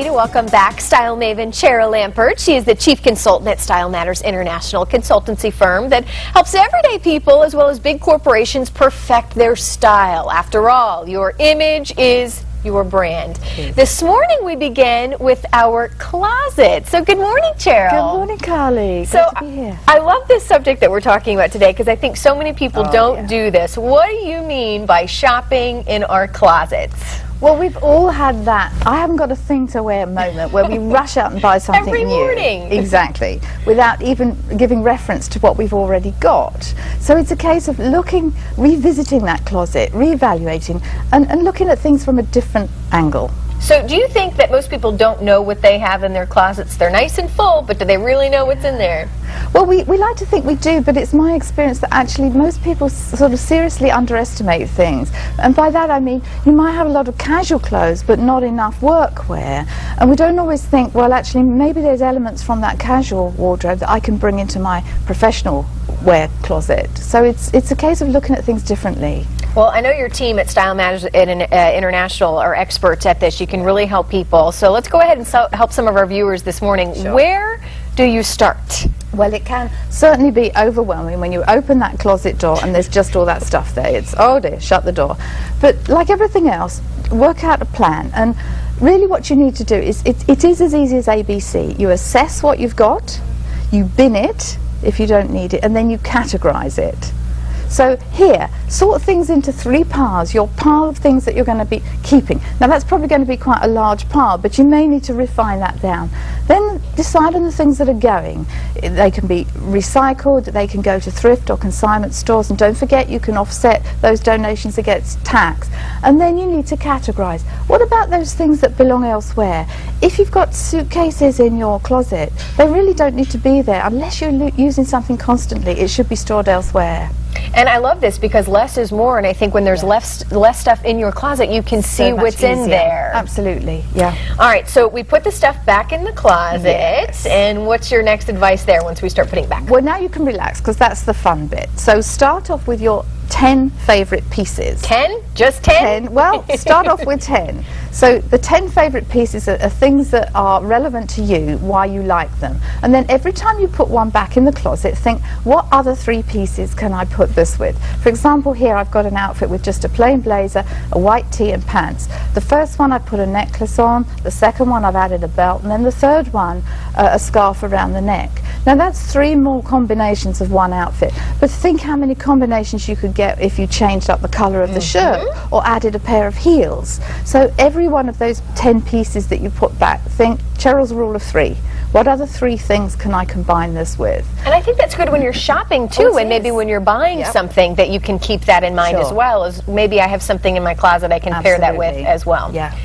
to welcome back style maven Cheryl Lampard. She is the chief consultant at Style Matters International consultancy firm that helps everyday people as well as big corporations perfect their style. After all, your image is your brand. This morning we begin with our closet. So good morning, Cheryl. Good morning, Carly. So Good to be here. I love this subject that we're talking about today because I think so many people don't do this. What do you mean by shopping in our closets? Well, we've all had that I haven't got a thing to wear moment where we rush out and buy something Every new. morning. Exactly. Without even giving reference to what we've already got. So it's a case of looking, revisiting that closet, reevaluating, and looking at things from a different angle. So do you think that most people don't know what they have in their closets? They're nice and full, but do they really know what's in there? Well, we like to think we do, but it's my experience that actually most people sort of seriously underestimate things. And by that I mean you might have a lot of casual clothes but not enough workwear. And we don't always think, well, actually maybe there's elements from that casual wardrobe that I can bring into my professional wear closet. So it's a case of looking at things differently. Well, I know your team at Style Matters International are experts at this. You can really help people. So let's go ahead and help some of our viewers this morning. Sure. Where do you start? Well, it can certainly be overwhelming when you open that closet door and there's just all that stuff there. It's, oh dear, shut the door. But like everything else, work out a plan. And really what you need to do is, it is as easy as ABC. You assess what you've got, you bin it if you don't need it, and then you categorize it. So here, sort things into 3 piles, your pile of things that you're going to be keeping. Now that's probably going to be quite a large pile, but you may need to refine that down. Then decide on the things that are going. They can be recycled, they can go to thrift or consignment stores, and don't forget you can offset those donations against tax. And then you need to categorize. What about those things that belong elsewhere? If you've got suitcases in your closet, they really don't need to be there. Unless you're using something constantly, it should be stored elsewhere. And I love this because less is more, and I think when there's less stuff in your closet, you can see what's in there. Absolutely, yeah. All right, so we put the stuff back in the closet, and what's your next advice there once we start putting it back? Well, now you can relax because that's the fun bit. So start off with your 10 favorite pieces. 10? Just 10? 10? Well, start off with 10. So the 10 favorite pieces are things that are relevant to you, why you like them. And then every time you put one back in the closet, think, what other 3 pieces can I put this with? For example, here I've got an outfit with just a plain blazer, a white tee and pants. The first one I put a necklace on, the second one I've added a belt, and then the third one a scarf around the neck. Now that's 3 more combinations of one outfit. But think how many combinations you could get if you changed up the colour of the shirt or added a pair of heels. So every one of those 10 pieces that you put back, think Cheryl's rule of 3. What other 3 things can I combine this with? And I think that's good when you're shopping too, and maybe when you're buying something that you can keep that in mind as well, as maybe I have something in my closet I can pair that with as well. Yeah.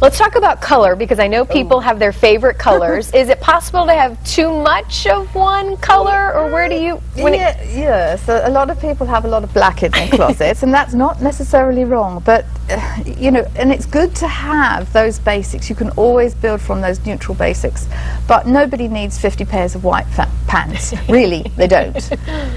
Let's talk about color, because I know people have their favorite colors. Is it possible to have too much of one color, or where do you... So a lot of people have a lot of black in their closets, and that's not necessarily wrong, but you know, and it's good to have those basics. You can always build from those neutral basics, but nobody needs 50 pairs of white pants. Really, they don't.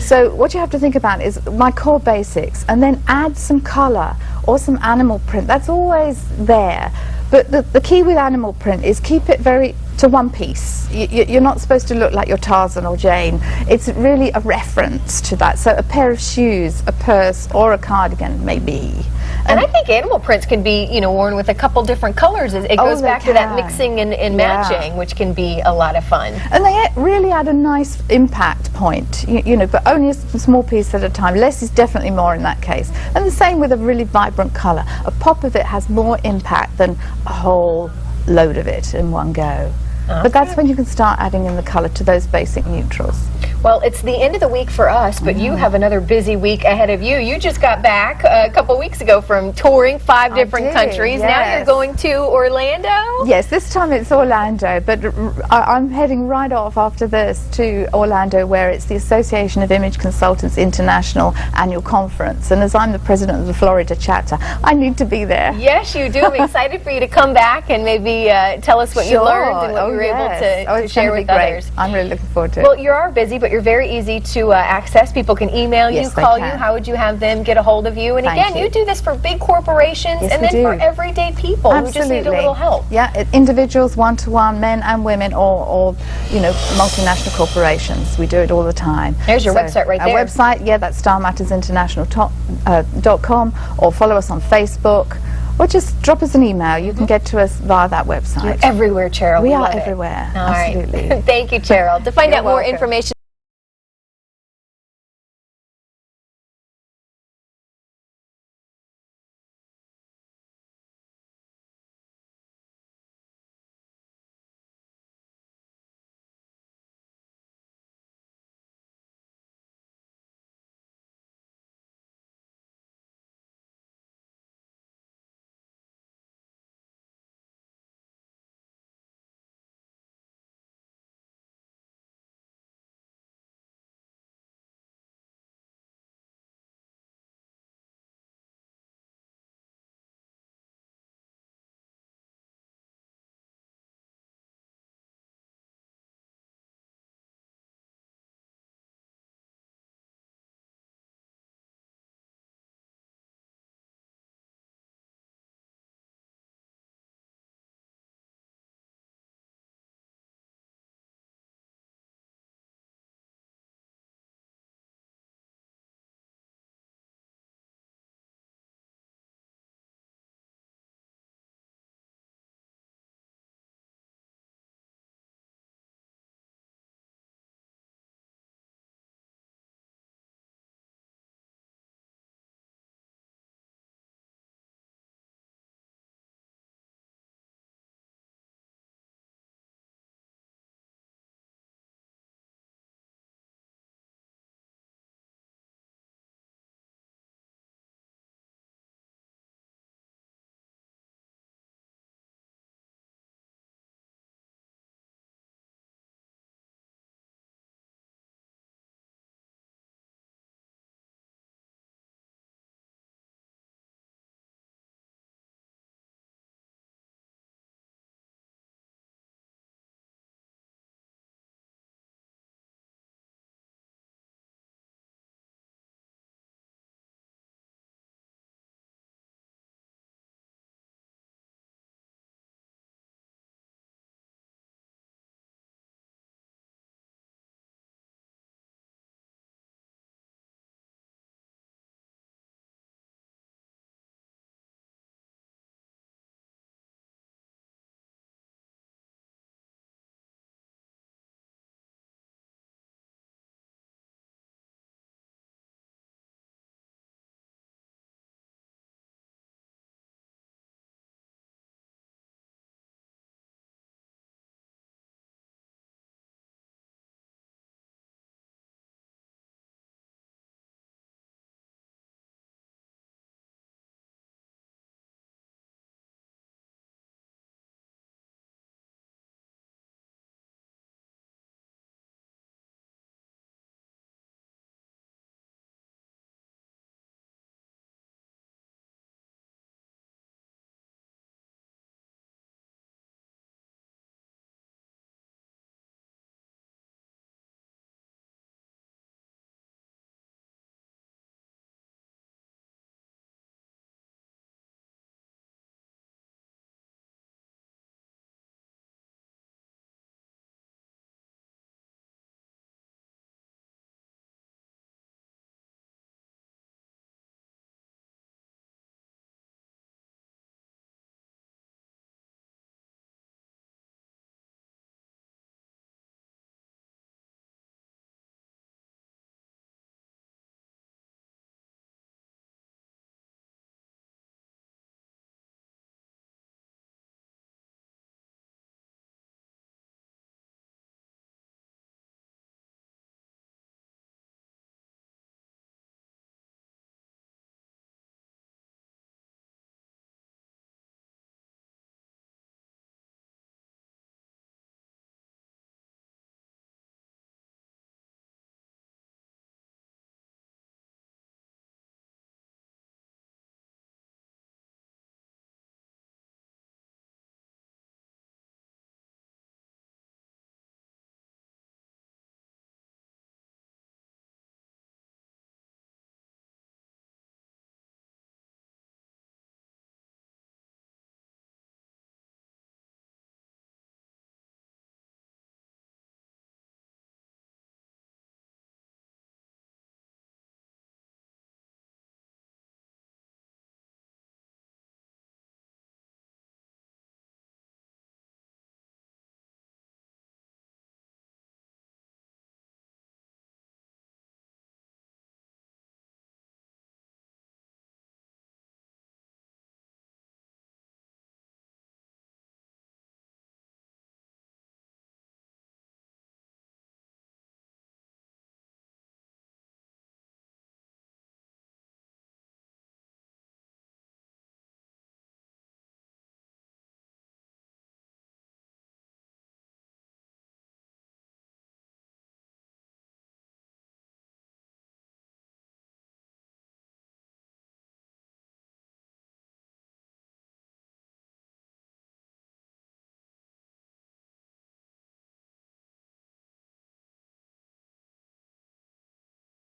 So what you have to think about is my core basics, and then add some color or some animal print. That's always there. But the key with animal print is keep it very to one piece. You're not supposed to look like you're Tarzan or Jane. It's really a reference to that. So a pair of shoes, a purse, or a cardigan, maybe. And I think animal prints can be, you know, worn with a couple different colors. It goes back to that mixing and matching, which can be a lot of fun. And they really add a nice impact point, you know, but only a small piece at a time. Less is definitely more in that case. And the same with a really vibrant color. A pop of it has more impact than a whole load of it in one go. But that's when you can start adding in the color to those basic neutrals. Well, it's the end of the week for us, but you have another busy week ahead of you. You just got back a couple weeks ago from touring 5 different countries. Yes. Now you're going to Orlando? Yes, this time it's Orlando, but I'm heading right off after this to Orlando, where it's the Association of Image Consultants International Annual Conference. And as I'm the president of the Florida chapter, I need to be there. Yes, you do. I'm excited for you to come back and maybe tell us what you learned and what you were able to share with others. I'm really looking forward to it. Well, you are busy, but You're very easy to access. People can email you, Yes, they call you. can. How would you have them get a hold of you? And Thank again, you. you do this for big corporations Yes, and we then do. for everyday people who just need a little help. Yeah, individuals, one-to-one, men and women, or you know, multinational corporations. We do it all the time. There's your website right there. Our website, yeah, that's stylemattersinternational.com, or follow us on Facebook, or just drop us an email. You can get to us via that website. You're everywhere, Cheryl. We are love it. everywhere. All right. Absolutely. Thank you, Cheryl. To find You're out more welcome. information